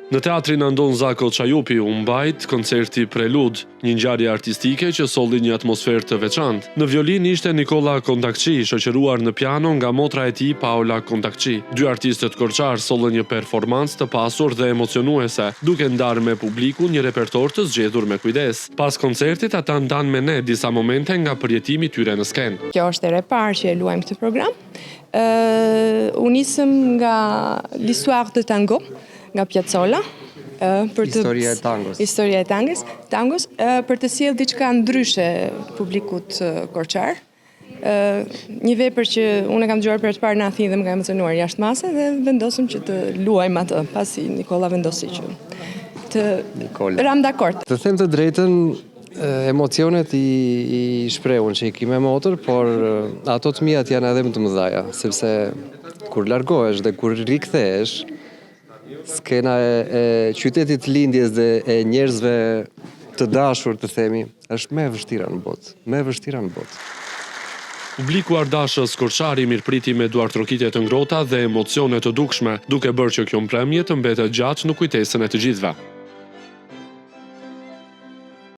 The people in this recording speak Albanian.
Në teatrin Andon Zako Çajupi u mbajt koncerti Prelud, një ngjarje artistike që solli një atmosferë të veçantë. Në violin ishte Nikola Kontakçi, shoqëruar në piano nga motra e tij Paola Kontakçi. Dy artistët korçar sollën një performancë të pasur dhe emocionuese, duke ndarë me publikun një repertor të zgjedhur me kujdes. Pas koncertit ata ndan me ne disa momente nga përjetimi i tyre në skenë. Kjo është ere parë që e luajmë këtë program. U nisëm nga l'histoire de tango, nga Piazzolla, Historia e tangos, për të sjellë diçka ndryshe publikut korçar. Një vepër që unë kam dëgjuar për të parë në Athinë dhe më ka emocionuar jashtë mase dhe vendosëm që të luajmë atë, pasi Nikola vendosi që të ram dakord. Të them të drejtën, emocionet i shprehun që i kime motor, por ato të mijat janë edhe më të mëdhaja, sepse kur largohesh dhe kur rikthehesh, skena e qytetit lindjes dhe e njerëzve të dashur, të themi, është më e vështira në botë. Publiku ardashës korçar i mirëpriti me duartrokitje të ngrohta dhe emocione të dukshme, duke bërë që kjo mpremje të mbetet gjatë në kujtesën e të gjithëve.